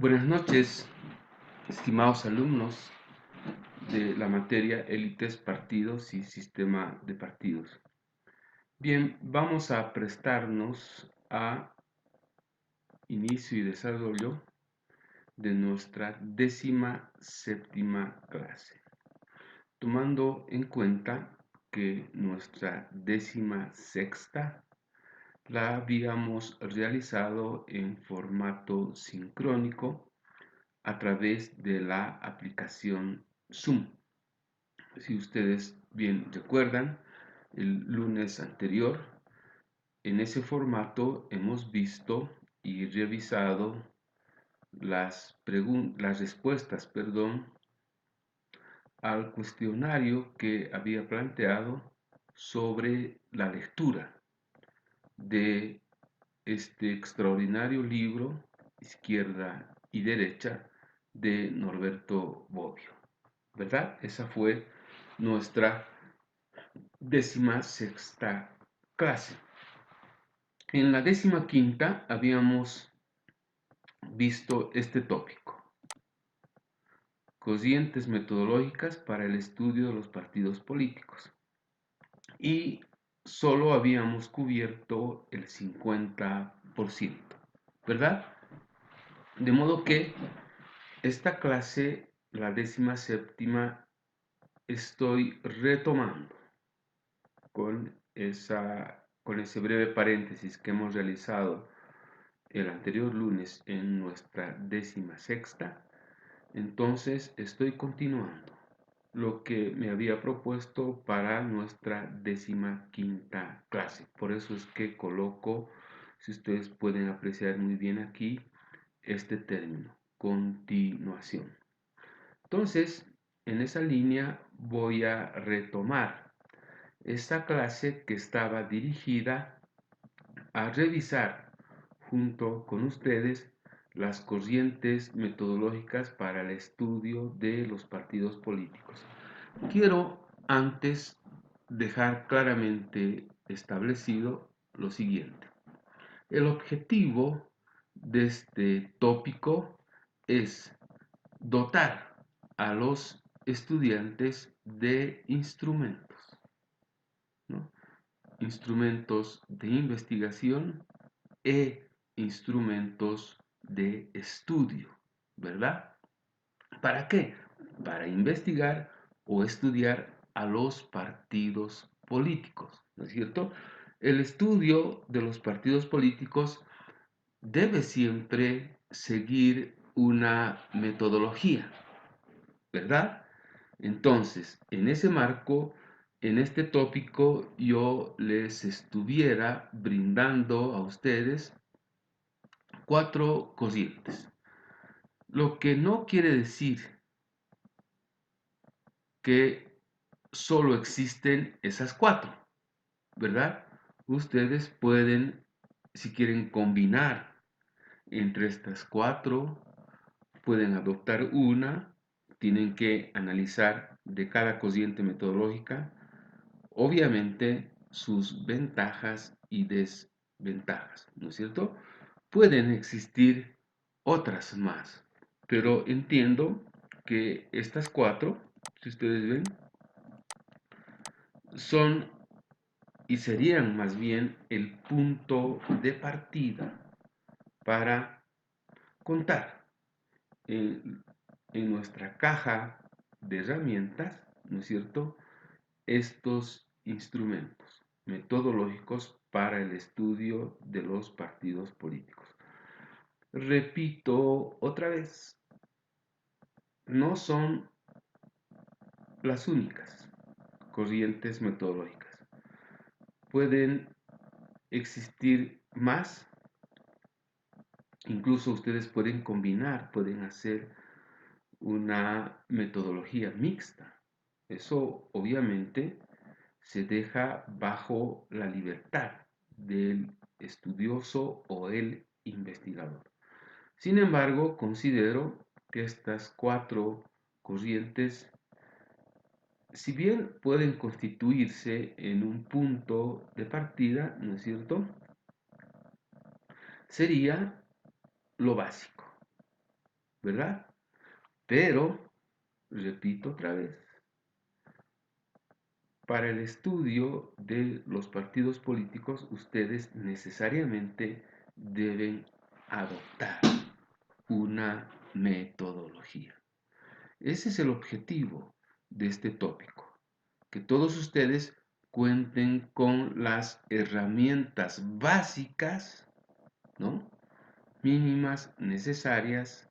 Buenas noches, estimados alumnos de la materia Élites, Partidos y Sistema de Partidos. Bien, vamos a prestarnos a inicio y desarrollo de nuestra 17ª clase, tomando en cuenta que nuestra 16ª la habíamos realizado en formato sincrónico a través de la aplicación Zoom. Si ustedes bien recuerdan, el lunes anterior, en ese formato hemos visto y revisado las respuestas, al cuestionario que había planteado sobre la lectura de este extraordinario libro, Izquierda y Derecha, de Norberto Bobbio, ¿verdad? Esa fue nuestra 16ª clase. En la 15ª habíamos visto este tópico: corrientes metodológicas para el estudio de los partidos políticos, y solo habíamos cubierto el 50%, ¿verdad? De modo que esta clase, la 17ª, estoy retomando con ese breve paréntesis que hemos realizado el anterior lunes en nuestra 16ª. Entonces estoy continuando lo que me había propuesto para nuestra 15ª clase. Por eso es que coloco, si ustedes pueden apreciar muy bien aquí, este término, continuación. Entonces, en esa línea voy a retomar esta clase que estaba dirigida a revisar junto con ustedes las corrientes metodológicas para el estudio de los partidos políticos. Quiero antes dejar claramente establecido lo siguiente. El objetivo de este tópico es dotar a los estudiantes de instrumentos, ¿no? Instrumentos de investigación e instrumentos de estudio, ¿verdad? ¿Para qué? Para investigar o estudiar a los partidos políticos, ¿no es cierto? El estudio de los partidos políticos debe siempre seguir una metodología, ¿verdad? Entonces, en ese marco, en este tópico, yo les estuviera brindando a ustedes 4 corrientes. Lo que no quiere decir que solo existen esas 4, ¿verdad? Ustedes pueden, si quieren combinar entre estas 4, pueden adoptar una, tienen que analizar de cada corriente metodológica, obviamente, sus ventajas y desventajas, ¿no es cierto? Pueden existir otras más, pero entiendo que estas 4, si ustedes ven, son y serían más bien el punto de partida para contar en, en nuestra caja de herramientas, ¿no es cierto?, estos instrumentos metodológicos para el estudio de los partidos políticos. Repito otra vez, no son las únicas corrientes metodológicas. Pueden existir más, incluso ustedes pueden combinar, pueden hacer una metodología mixta. Eso obviamente se deja bajo la libertad del estudioso o el investigador. Sin embargo, considero que estas 4 corrientes, si bien pueden constituirse en un punto de partida, ¿no es cierto?, sería lo básico. ¿verdad? Pero, repito otra vez, para el estudio de los partidos políticos, ustedes necesariamente deben adoptar una metodología. Ese es el objetivo de este tópico, que todos ustedes cuenten con las herramientas básicas, ¿no? Mínimas necesarias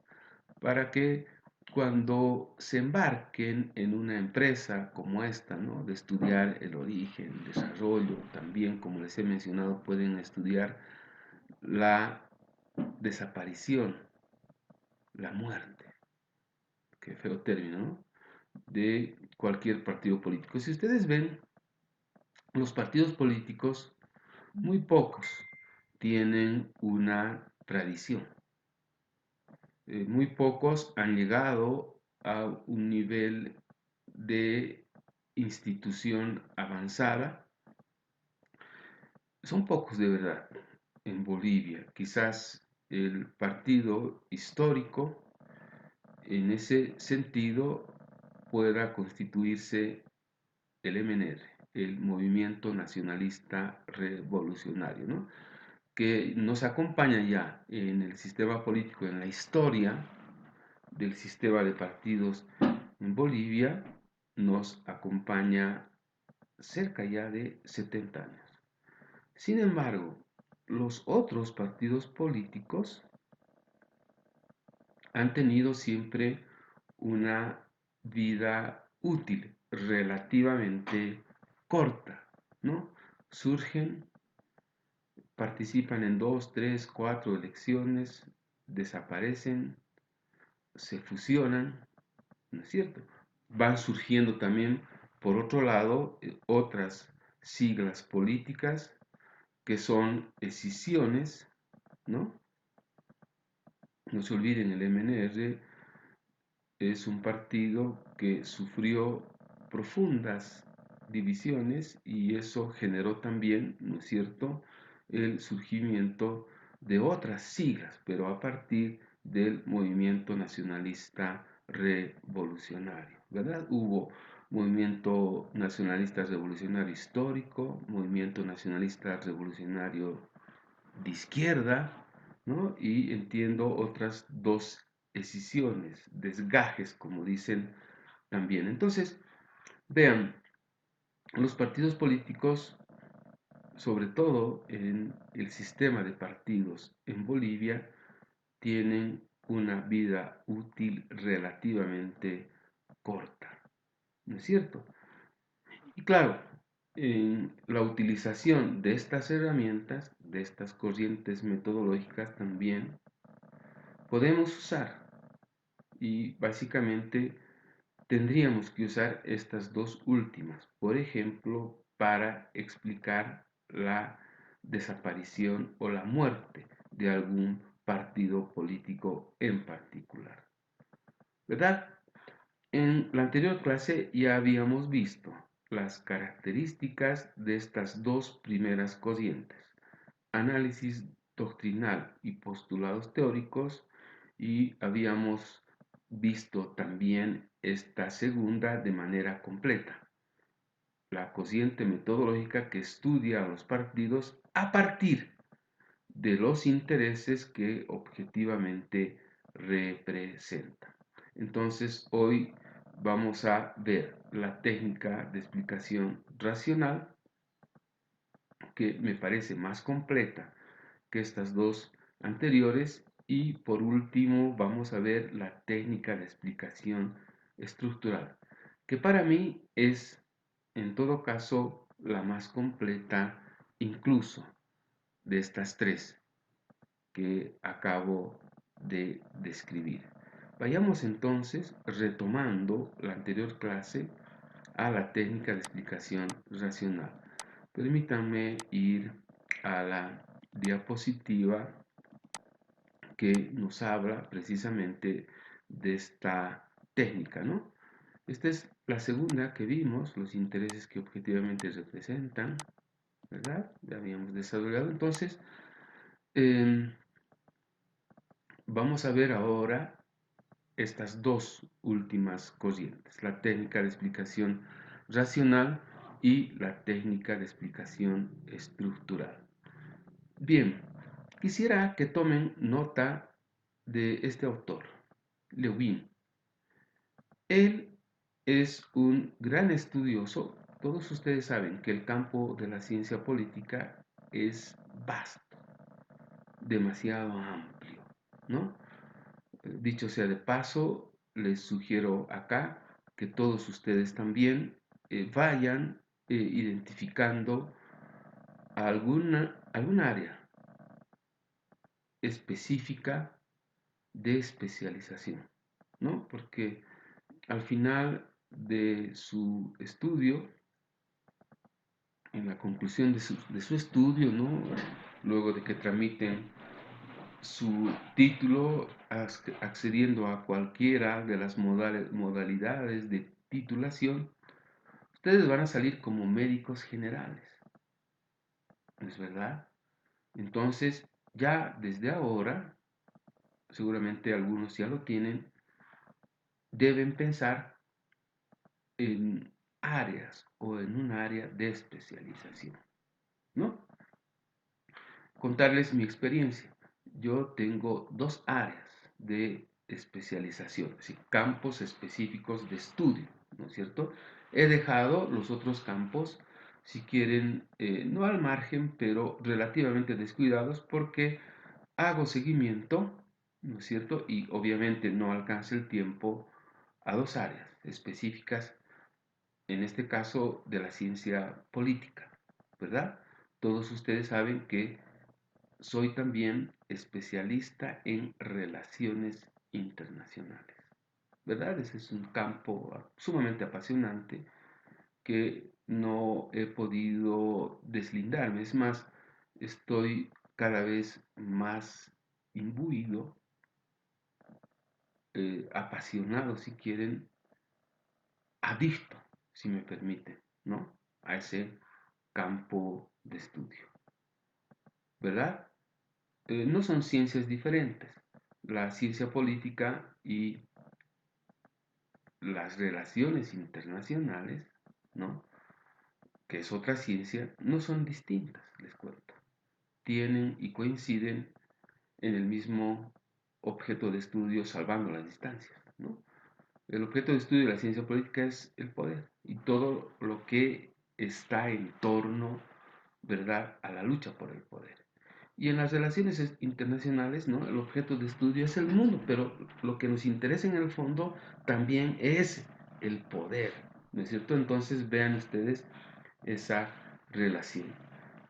para que cuando se embarquen en una empresa como esta, ¿no? De estudiar el origen, el desarrollo, también, como les he mencionado, pueden estudiar la desaparición, la muerte, qué feo término, ¿no? De cualquier partido político. Si ustedes ven, los partidos políticos, muy pocos tienen una tradición. Muy pocos han llegado a un nivel de institución avanzada. Son pocos de verdad en Bolivia. Quizás el partido histórico en ese sentido pueda constituirse el MNR, el Movimiento Nacionalista Revolucionario, ¿no? Que nos acompaña ya en el sistema político, en la historia del sistema de partidos en Bolivia, nos acompaña cerca ya de 70 años. Sin embargo, los otros partidos políticos han tenido siempre una vida útil relativamente corta, ¿no? Surgen, participan en 2, 3, 4 elecciones, desaparecen, se fusionan, ¿no es cierto? Van surgiendo también, por otro lado, otras siglas políticas que son escisiones, ¿no? No se olviden, el MNR es un partido que sufrió profundas divisiones y eso generó también, ¿no es cierto?, el surgimiento de otras siglas, pero a partir del movimiento nacionalista revolucionario, ¿verdad? Hubo movimiento nacionalista revolucionario histórico, movimiento nacionalista revolucionario de izquierda, ¿no? Y entiendo otras dos escisiones, desgajes, como dicen también. Entonces, vean, los partidos políticos, sobre todo en el sistema de partidos en Bolivia, tienen una vida útil relativamente corta, ¿no es cierto? Y claro, en la utilización de estas herramientas, de estas corrientes metodológicas también, podemos usar y básicamente tendríamos que usar estas dos últimas, por ejemplo, para explicar la desaparición o la muerte de algún partido político en particular. ¿Verdad? En la anterior clase ya habíamos visto las características de estas dos primeras corrientes, análisis doctrinal y postulados teóricos, y habíamos visto también esta segunda de manera completa, la corriente metodológica que estudia a los partidos a partir de los intereses que objetivamente representan. Entonces, hoy vamos a ver la técnica de explicación racional, que me parece más completa que estas dos anteriores, y por último vamos a ver la técnica de explicación estructural, que para mí es en todo caso la más completa incluso de estas tres que acabo de describir. Vayamos entonces retomando la anterior clase a la técnica de explicación racional. Permítanme ir a la diapositiva que nos habla precisamente de esta técnica, ¿no? Esta es la segunda que vimos, los intereses que objetivamente representan, ¿verdad? Ya habíamos desarrollado. Entonces, vamos a ver ahora estas dos últimas corrientes, la técnica de explicación racional y la técnica de explicación estructural. Bien, quisiera que tomen nota de este autor, Lewin. Él es un gran estudioso. Todos ustedes saben que el campo de la ciencia política es vasto, demasiado amplio, ¿no? Dicho sea de paso, les sugiero acá que todos ustedes también vayan identificando alguna área específica de especialización, ¿no? Porque al final de su estudio, en la conclusión de su estudio, ¿no? Luego de que tramiten su título accediendo a cualquiera de las modalidades de titulación, ustedes van a salir como médicos generales, ¿no es verdad? Entonces, ya desde ahora, seguramente algunos ya lo tienen, deben pensar en áreas o en un área de especialización, ¿no? Contarles mi experiencia. Yo tengo dos áreas de especialización, así, campos específicos de estudio, ¿no es cierto? He dejado los otros campos, si quieren, no al margen, pero relativamente descuidados, porque hago seguimiento, ¿no es cierto? Y obviamente no alcanza el tiempo a dos áreas específicas, en este caso de la ciencia política, ¿verdad? Todos ustedes saben que soy también especialista en relaciones internacionales, ¿verdad? Ese es un campo sumamente apasionante que no he podido deslindarme. Es más, estoy cada vez más imbuido, apasionado, si quieren, adicto, si me permiten, ¿no? A ese campo de estudio, ¿verdad? No son ciencias diferentes. La ciencia política y las relaciones internacionales, ¿no? Que es otra ciencia, no son distintas, les cuento. Tienen y coinciden en el mismo objeto de estudio, salvando las distancias, ¿no? El objeto de estudio de la ciencia política es el poder y todo lo que está en torno, ¿verdad?, a la lucha por el poder. Y en las relaciones internacionales, ¿no? El objeto de estudio es el mundo, pero lo que nos interesa en el fondo también es el poder, ¿no es cierto? Entonces vean ustedes esa relación.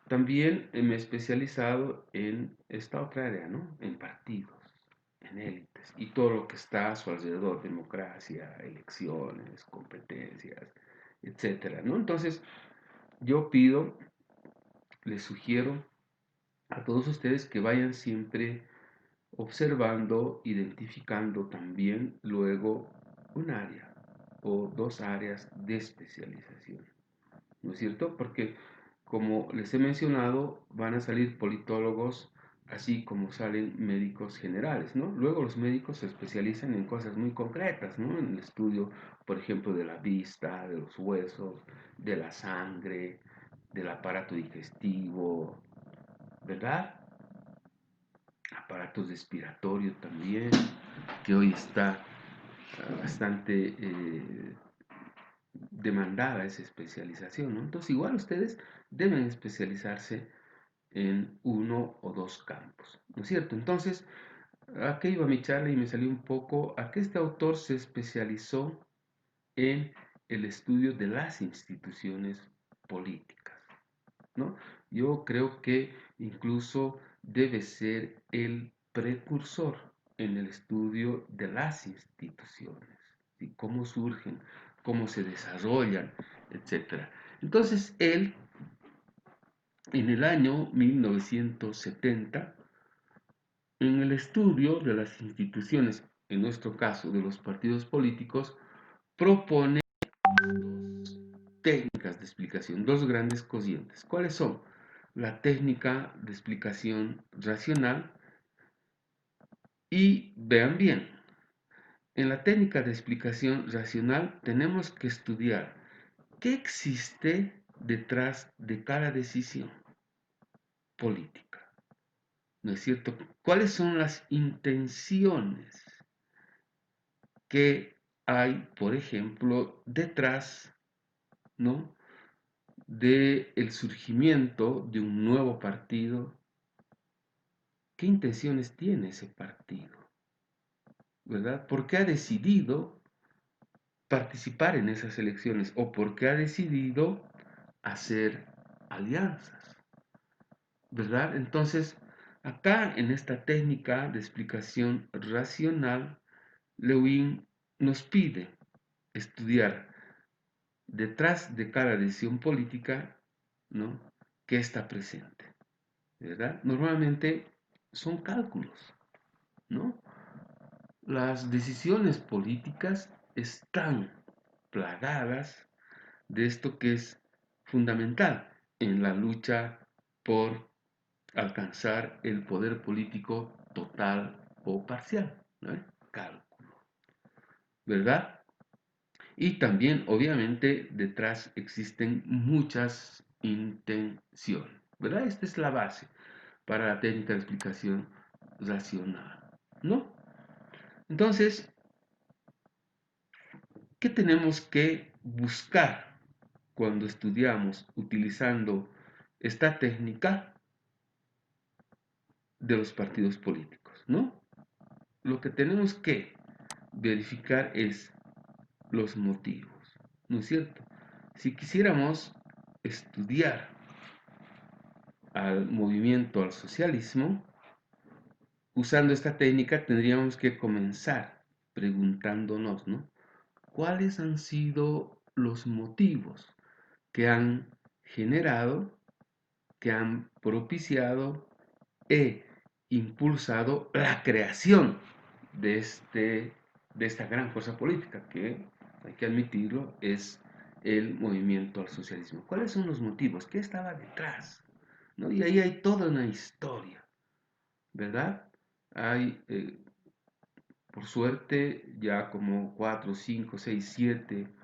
También me he especializado en esta otra área, ¿no? En partidos, en élites y todo lo que está a su alrededor, democracia, elecciones, competencias, etcétera, ¿no? Entonces, yo pido, les sugiero a todos ustedes que vayan siempre observando, identificando también luego un área o dos áreas de especialización, ¿no es cierto? Porque como les he mencionado, van a salir politólogos así como salen médicos generales, ¿no? Luego los médicos se especializan en cosas muy concretas, ¿no? En el estudio, por ejemplo, de la vista, de los huesos, de la sangre, del aparato digestivo, ¿verdad? Aparatos respiratorios también, que hoy está bastante demandada esa especialización, ¿no? Entonces, igual ustedes deben especializarse en uno o dos campos, ¿no es cierto? Entonces, ¿a qué iba mi charla? Y me salió un poco a que este autor se especializó en el estudio de las instituciones políticas, ¿no? Yo creo que incluso debe ser el precursor en el estudio de las instituciones, ¿sí? Cómo surgen, cómo se desarrollan, etcétera. Entonces, él, en el año 1970, en el estudio de las instituciones, en nuestro caso de los partidos políticos, propone técnicas de explicación, dos grandes corrientes. ¿Cuáles son? La técnica de explicación racional y, vean bien, En la técnica de explicación racional tenemos que estudiar qué existe detrás de cada decisión política, ¿no es cierto? ¿Cuáles son las intenciones que hay, por ejemplo, detrás, ¿no?, de el surgimiento de un nuevo partido? ¿Qué intenciones tiene ese partido? ¿Verdad? ¿Por qué ha decidido participar en esas elecciones o por qué ha decidido hacer alianzas? ¿Verdad? Entonces, acá en esta técnica de explicación racional, Lewin nos pide estudiar detrás de cada decisión política, ¿no?, que está presente, ¿verdad? Normalmente son cálculos, ¿no? Las decisiones políticas están plagadas de esto que es fundamental en la lucha por alcanzar el poder político total o parcial, ¿no? Cálculo, ¿verdad? Y también, obviamente, detrás existen muchas intenciones, ¿verdad? Esta es la base para la técnica de explicación racional, ¿no? Entonces, ¿qué tenemos que buscar cuando estudiamos utilizando esta técnica de los partidos políticos, ¿no? Lo que tenemos que verificar es los motivos, ¿no es cierto? Si quisiéramos estudiar al movimiento al socialismo, usando esta técnica tendríamos que comenzar preguntándonos, ¿no?, ¿cuáles han sido los motivos que han generado, que han propiciado e impulsado la creación de, de esta gran fuerza política que, hay que admitirlo, es el movimiento al socialismo? ¿Cuáles son los motivos? ¿Qué estaba detrás? ¿No? Y ahí hay toda una historia, ¿verdad? Hay, por suerte, ya como 4, 5, 6, 7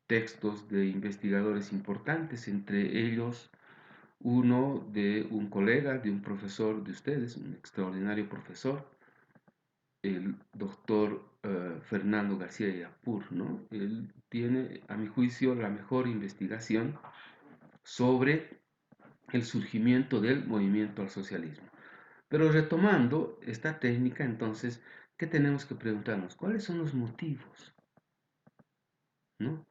textos de investigadores importantes, entre ellos uno de un colega, de un profesor de ustedes, un extraordinario profesor, el doctor Fernando García Yapur, ¿no? Él tiene, a mi juicio, la mejor investigación sobre el surgimiento del movimiento al socialismo. Pero retomando esta técnica, entonces, ¿qué tenemos que preguntarnos? ¿Cuáles son los motivos? ¿No?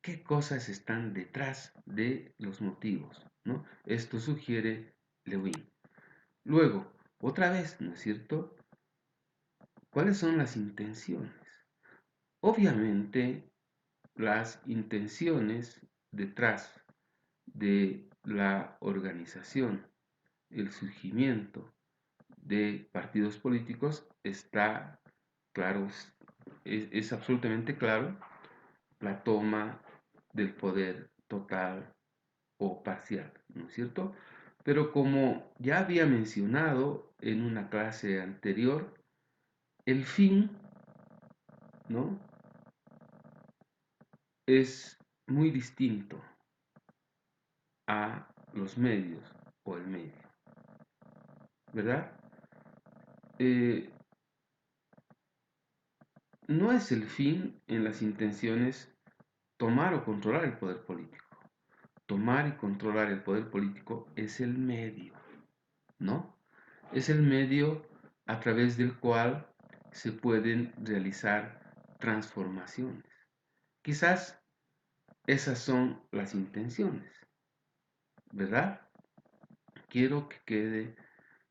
¿Qué cosas están detrás de los motivos? ¿No? Esto sugiere Lewin. Luego, otra vez, ¿no es cierto?, ¿cuáles son las intenciones? Obviamente, las intenciones detrás de la organización, el surgimiento de partidos políticos está claro, es absolutamente claro, la toma del poder total o parcial, ¿no es cierto? Pero como ya había mencionado en una clase anterior, el fin, ¿no?, es muy distinto a los medios o el medio, ¿verdad? Eh, no es el fin en las intenciones tomar o controlar el poder político. Tomar y controlar el poder político es el medio, ¿no? Es el medio a través del cual se pueden realizar transformaciones. Quizás esas son las intenciones, ¿verdad? Quiero que quede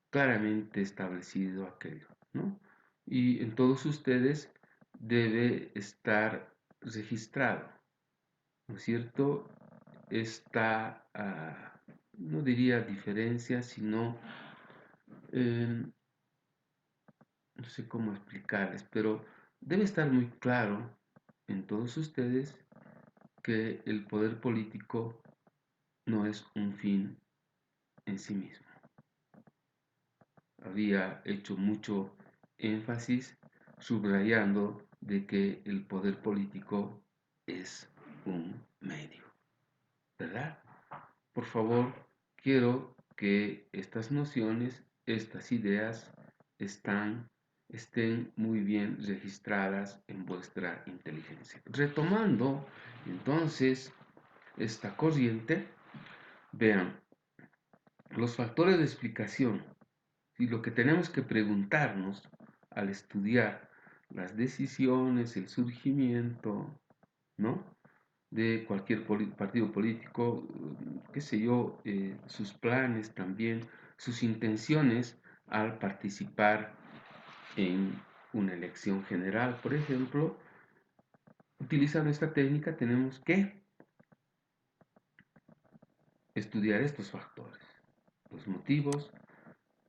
claramente establecido aquello, ¿no? Y en todos ustedes debe estar registrado, ¿no es cierto?, esta, no diría diferencia, sino, no sé cómo explicarles, pero debe estar muy claro en todos ustedes que el poder político no es un fin en sí mismo. Había hecho mucho énfasis subrayando de que el poder político es un medio, ¿verdad? Por favor, quiero que estas nociones, estas ideas estén muy bien registradas en vuestra inteligencia. Retomando entonces esta corriente, vean, los factores de explicación y lo que tenemos que preguntarnos al estudiar las decisiones, el surgimiento, ¿no? De cualquier partido político, qué sé yo, sus planes también, sus intenciones al participar en una elección general, por ejemplo. Utilizando esta técnica tenemos que estudiar estos factores, los motivos,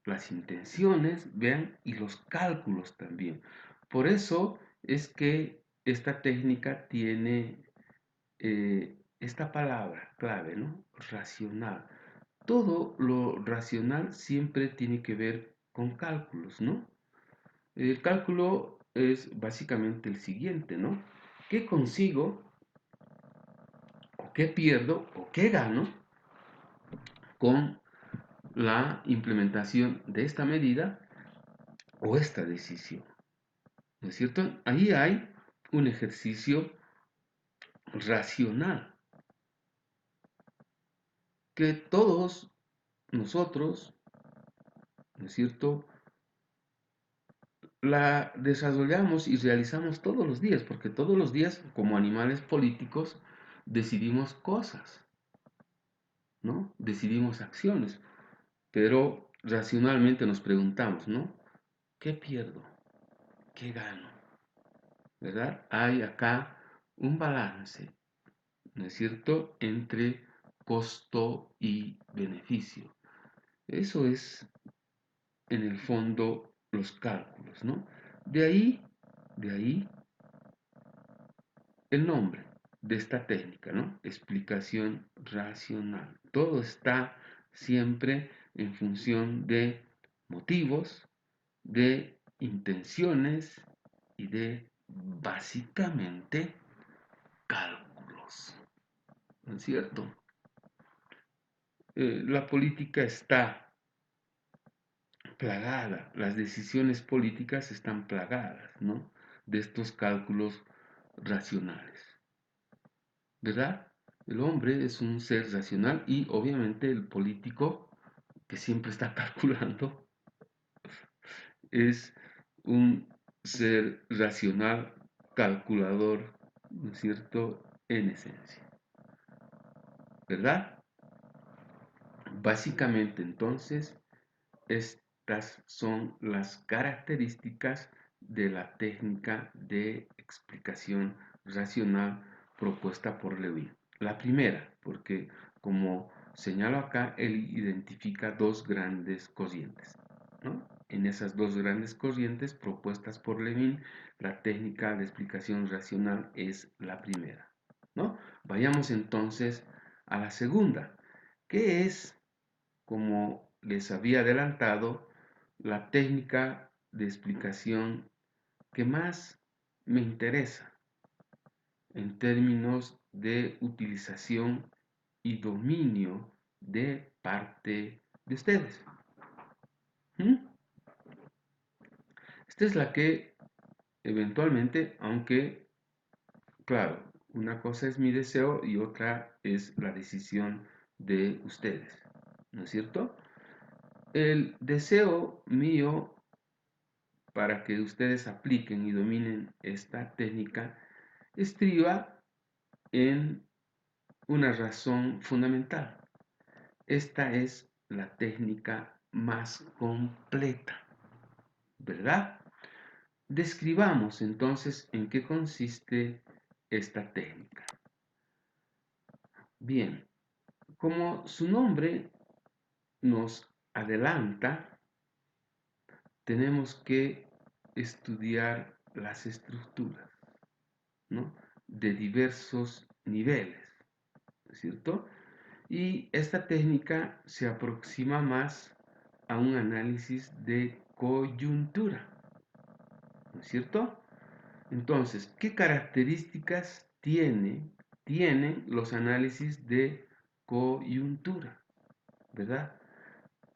las intenciones, vean, y los cálculos también. Por eso es que esta técnica tiene esta palabra clave, ¿no? Racional. Todo lo racional siempre tiene que ver con cálculos, ¿no? El cálculo es básicamente el siguiente, ¿no? ¿Qué consigo o qué pierdo o qué gano con la implementación de esta medida o esta decisión? ¿No es cierto? Ahí hay un ejercicio racional que todos nosotros, ¿no es cierto?, la desarrollamos y realizamos todos los días, porque todos los días, como animales políticos, decidimos cosas, ¿no? Decidimos acciones, pero racionalmente nos preguntamos, ¿no? ¿Qué pierdo? ¿Qué gano? ¿Verdad? Hay acá un balance, ¿no es cierto?, entre costo y beneficio. Eso es, en el fondo, los cálculos, ¿no? De ahí el nombre de esta técnica, ¿no? Explicación racional. Todo está siempre en función de motivos, de intenciones y de básicamente cálculos. ¿No es cierto? La política está plagada, las decisiones políticas están plagadas, ¿no?, de estos cálculos racionales. ¿Verdad? El hombre es un ser racional y obviamente el político, que siempre está calculando, es un ser racional, calculador, ¿no es cierto?, en esencia. ¿Verdad? Básicamente entonces, estas son las características de la técnica de explicación racional propuesta por Lewin. La primera, porque como señalo acá, él identifica dos grandes corrientes, ¿no? En esas dos grandes corrientes propuestas por Lewin, la técnica de explicación racional es la primera, ¿no? Vayamos entonces a la segunda, que es, como les había adelantado, la técnica de explicación que más me interesa en términos de utilización y dominio de parte de ustedes. Esta es la que eventualmente, aunque, claro, una cosa es mi deseo y otra es la decisión de ustedes, ¿no es cierto? El deseo mío para que ustedes apliquen y dominen esta técnica estriba en una razón fundamental. Esta es la técnica más completa, ¿verdad? Describamos entonces en qué consiste esta técnica. Bien, como su nombre nos adelanta, tenemos que estudiar las estructuras, ¿no?, de diversos niveles, ¿no es cierto? Y esta técnica se aproxima más a un análisis de coyuntura, ¿no es ¿cierto? Entonces, ¿qué características tienen los análisis de coyuntura? ¿Verdad?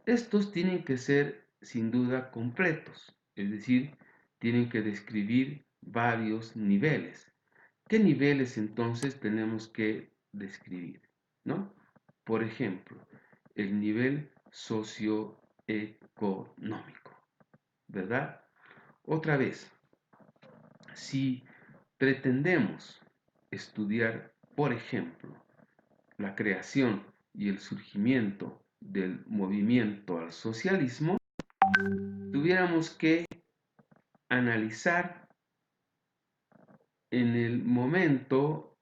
Estos tienen que ser sin duda completos, es decir, tienen que describir varios niveles. ¿Qué niveles entonces tenemos que describir? ¿No? Por ejemplo, el nivel socioeconómico, ¿verdad? Otra vez, si pretendemos estudiar, por ejemplo, la creación y el surgimiento del movimiento al socialismo, tuviéramos que analizar en el momento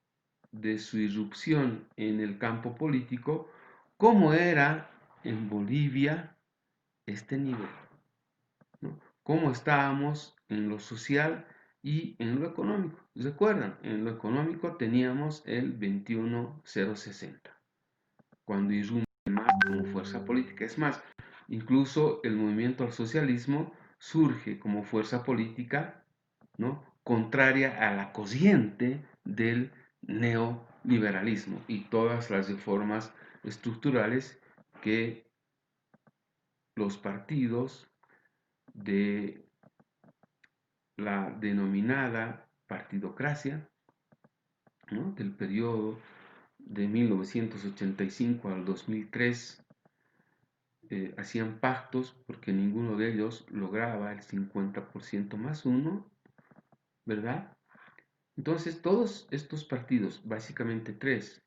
de su irrupción en el campo político cómo era en Bolivia este nivel, ¿no? Cómo estábamos en lo social y en lo económico. ¿Recuerdan? En lo económico teníamos el 21060, cuando irrumpe más como fuerza política. Es más, incluso el movimiento al socialismo surge como fuerza política, ¿no?, contraria a la corriente del neoliberalismo y todas las reformas estructurales que los partidos de la denominada partidocracia, ¿no?, del periodo de 1985 al 2003 hacían pactos porque ninguno de ellos lograba el 50% más uno, ¿verdad? Entonces, todos estos partidos, básicamente tres: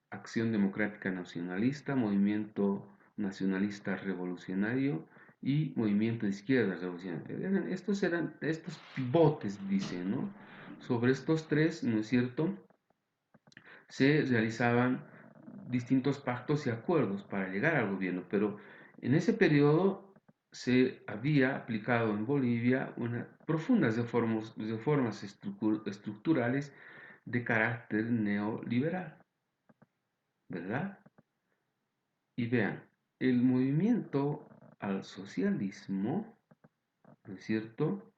Acción Democrática Nacionalista, Movimiento Nacionalista Revolucionario y Movimiento de Izquierda Revolucionario. Estos eran estos pivotes, dicen, ¿no? Sobre estos tres, ¿no es cierto?, se realizaban distintos pactos y acuerdos para llegar al gobierno, pero en ese periodo se había aplicado en Bolivia unas profundas reformas estructurales de carácter neoliberal, ¿verdad? Y vean, el movimiento al socialismo, ¿no es cierto?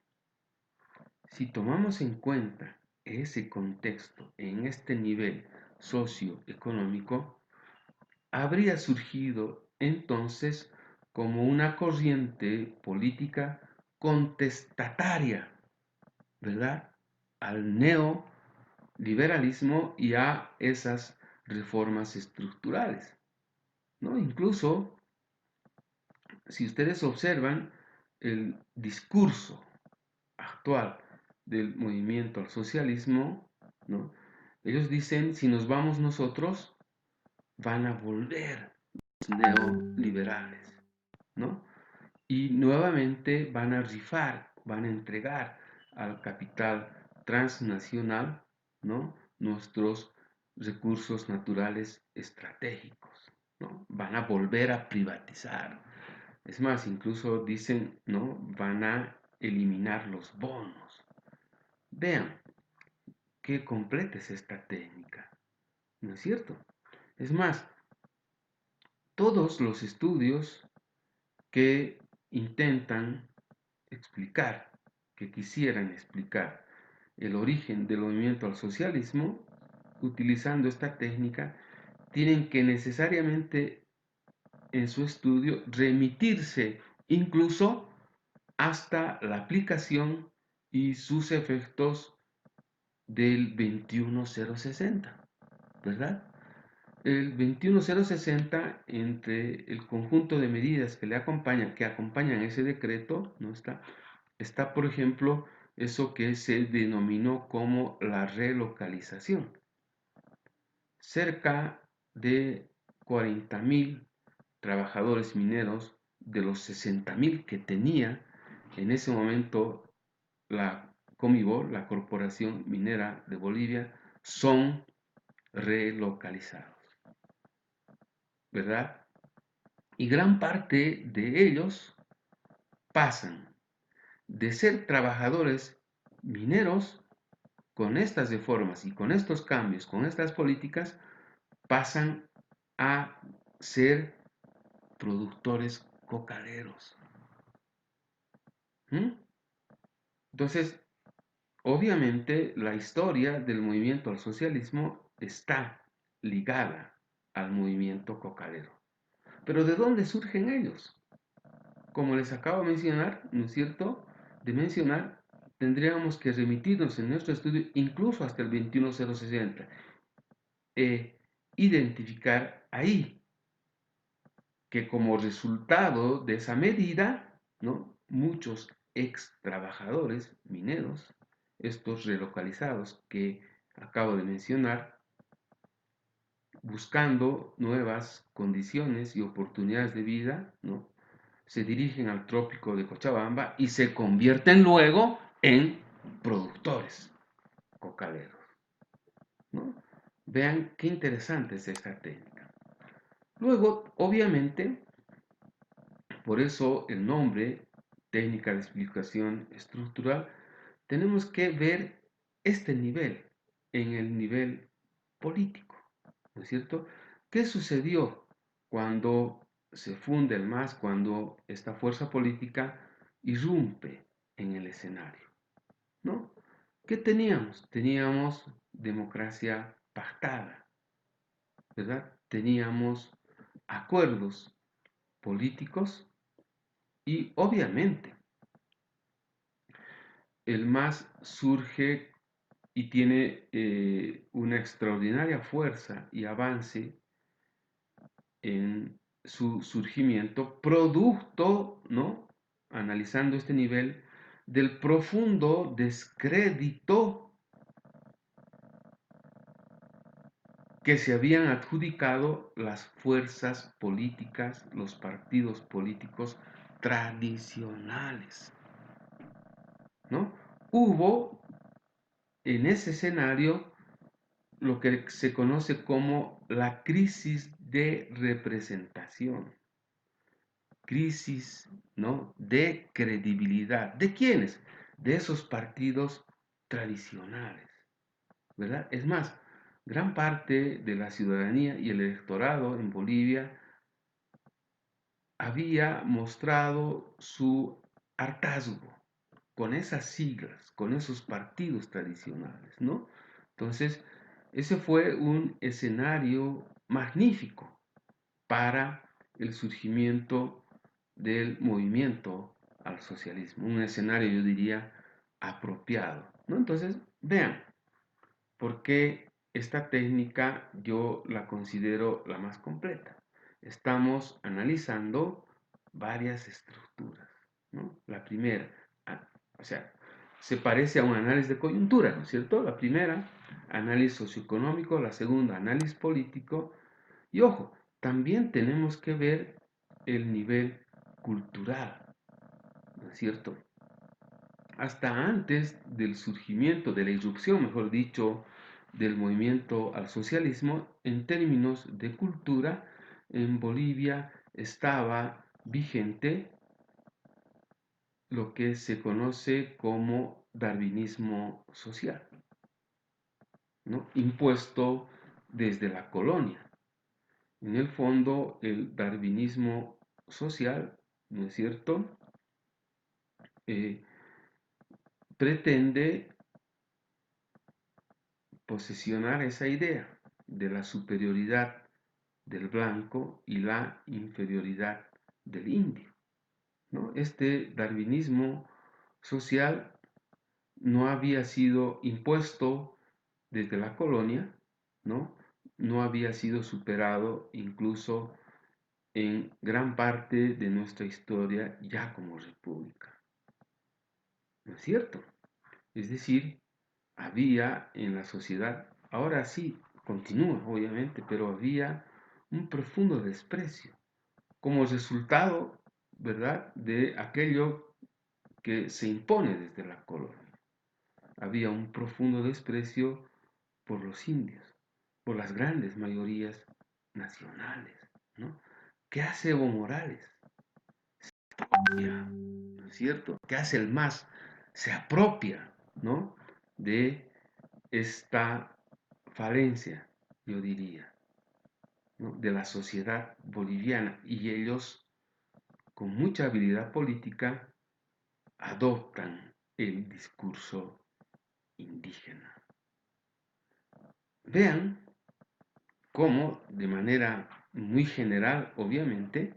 Si tomamos en cuenta ese contexto en este nivel socioeconómico, habría surgido entonces como una corriente política contestataria, ¿verdad?, al neoliberalismo y a esas reformas estructurales, ¿no? Incluso, si ustedes observan el discurso actual del movimiento al socialismo, ¿no?, ellos dicen: si nos vamos nosotros, van a volver los neoliberales, ¿no? Y nuevamente van a rifar, van a entregar al capital transnacional, ¿no?, nuestros recursos naturales estratégicos, ¿no? Van a volver a privatizar. Es más, incluso dicen, ¿no?, van a eliminar los bonos. Vean qué completa es esta técnica, ¿no es cierto? Es más, todos los estudios que intentan explicar, que quisieran explicar el origen del movimiento al socialismo, utilizando esta técnica, tienen que necesariamente en su estudio remitirse incluso hasta la aplicación y sus efectos del 21060, ¿verdad? El 21060, entre el conjunto de medidas que acompañan ese decreto, ¿no está, por ejemplo, eso que se denominó como la relocalización. Cerca de 40.000 trabajadores mineros de los 60.000 que tenía en ese momento la Comibol, la Corporación Minera de Bolivia, son relocalizados, ¿verdad? Y gran parte de ellos pasan de ser trabajadores mineros con estas reformas y con estos cambios, con estas políticas, pasan a ser productores cocaderos. ¿Mm? Entonces, obviamente, la historia del movimiento al socialismo está ligada al movimiento cocalero. Pero ¿de dónde surgen ellos? Como les acabo de mencionar, ¿no es cierto? De mencionar, tendríamos que remitirnos en nuestro estudio incluso hasta el 21060 e identificar ahí que como resultado de esa medida, ¿no? Muchos ex trabajadores mineros, estos relocalizados que acabo de mencionar, buscando nuevas condiciones y oportunidades de vida, ¿no? Se dirigen al trópico de Cochabamba y se convierten luego en productores cocaleros, ¿no? Vean qué interesante es esta técnica. Luego, obviamente, por eso el nombre, técnica de explicación estructural, tenemos que ver este nivel en el nivel político, ¿no es cierto? ¿Qué sucedió cuando se funde el MAS, cuando esta fuerza política irrumpe en el escenario, ¿no? ¿Qué teníamos? Teníamos democracia pactada, ¿verdad? Teníamos acuerdos políticos y obviamente el MAS surge y tiene una extraordinaria fuerza y avance en su surgimiento, producto, ¿no? Analizando este nivel del profundo descrédito que se habían adjudicado las fuerzas políticas, los partidos políticos tradicionales, ¿no? Hubo en ese escenario lo que se conoce como la crisis de representación, crisis, ¿no? De credibilidad. ¿De quiénes? De esos partidos tradicionales, ¿verdad? Es más, gran parte de la ciudadanía y el electorado en Bolivia había mostrado su hartazgo con esas siglas, con esos partidos tradicionales, ¿no? Entonces, ese fue un escenario magnífico para el surgimiento del movimiento al socialismo, un escenario, yo diría, apropiado, ¿no? Entonces, vean, por qué esta técnica yo la considero la más completa. Estamos analizando varias estructuras, ¿no? La primera, o sea, se parece a un análisis de coyuntura, ¿no es cierto? La primera, análisis socioeconómico, la segunda, análisis político, y ojo, también tenemos que ver el nivel cultural, ¿no es cierto? Hasta antes del surgimiento, de la irrupción, mejor dicho, del movimiento al socialismo, en términos de cultura, en Bolivia estaba vigente lo que se conoce como darwinismo social, ¿no? Impuesto desde la colonia. En el fondo, el darwinismo social, ¿no es cierto?, Eh, pretende posesionar esa idea de la superioridad del blanco y la inferioridad del indio, ¿no? Este darwinismo social no había sido impuesto desde la colonia, ¿no? No había sido superado incluso en gran parte de nuestra historia ya como república, ¿no es cierto? Es decir, había en la sociedad, ahora sí, continúa obviamente, pero había un profundo desprecio como resultado, ¿verdad?, de aquello que se impone desde la colonia. Había un profundo desprecio por los indios, por las grandes mayorías nacionales, ¿no? ¿Qué hace Evo Morales? ¿No es cierto? ¿Qué hace el MAS? Se apropia, ¿no?, de esta falencia, yo diría, ¿no?, de la sociedad boliviana, y ellos, con mucha habilidad política, adoptan el discurso indígena. Vean cómo, de manera muy general, obviamente,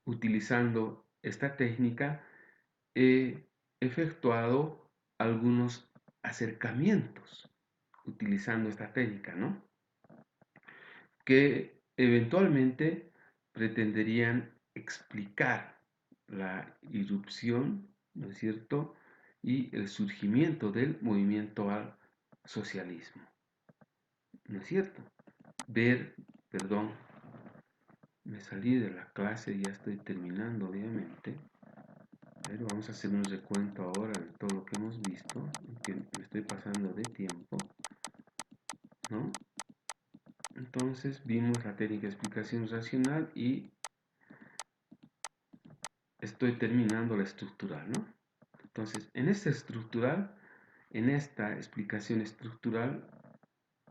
utilizando esta técnica, he efectuado algunos acercamientos utilizando esta técnica, ¿no? Que eventualmente pretenderían explicar la irrupción, ¿no es cierto?, y el surgimiento del movimiento al socialismo, ¿no es cierto? Perdón, me salí de la clase, ya estoy terminando, obviamente. Pero vamos a hacer un recuento ahora de todo lo que hemos visto, que me estoy pasando de tiempo, ¿no? Entonces vimos la técnica de explicación racional y estoy terminando la estructural, ¿no? Entonces, en esta estructural, en esta explicación estructural,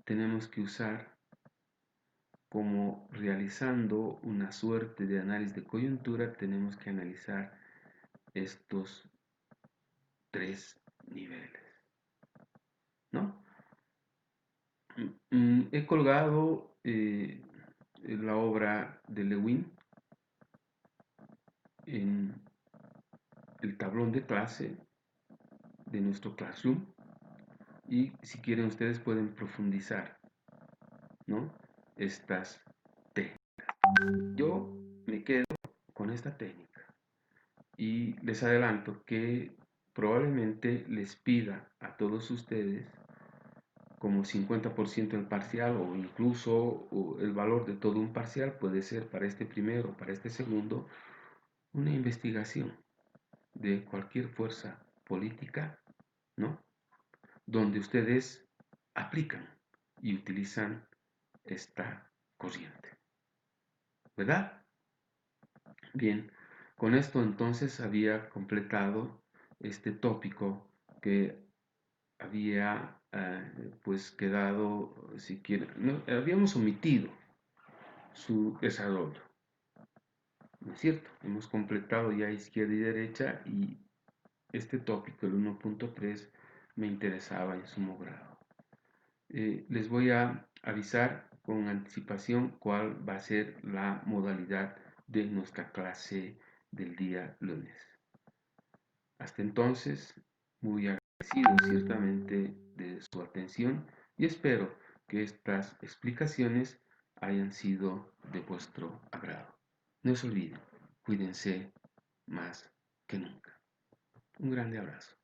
tenemos que usar como realizando una suerte de análisis de coyuntura, tenemos que analizar estos tres niveles, ¿no? He colgado la obra de Lewin en el tablón de clase de nuestro Classroom y si quieren ustedes pueden profundizar, ¿no?, estas técnicas. Yo me quedo con esta técnica y les adelanto que probablemente les pida a todos ustedes como 50% del parcial o incluso el valor de todo un parcial puede ser para este primero o para este segundo una investigación de cualquier fuerza política, ¿no?, donde ustedes aplican y utilizan esta corriente, ¿verdad? Bien, con esto entonces había completado este tópico que había pues quedado, si quieren, no, habíamos omitido su desarrollo, ¿no es cierto? Hemos completado ya izquierda y derecha y este tópico, el 1.3, me interesaba en sumo grado. Les voy a avisar con anticipación cuál va a ser la modalidad de nuestra clase del día lunes. Hasta entonces, muy agradecido ciertamente de su atención y espero que estas explicaciones hayan sido de vuestro agrado. No se olviden, cuídense más que nunca. Un grande abrazo.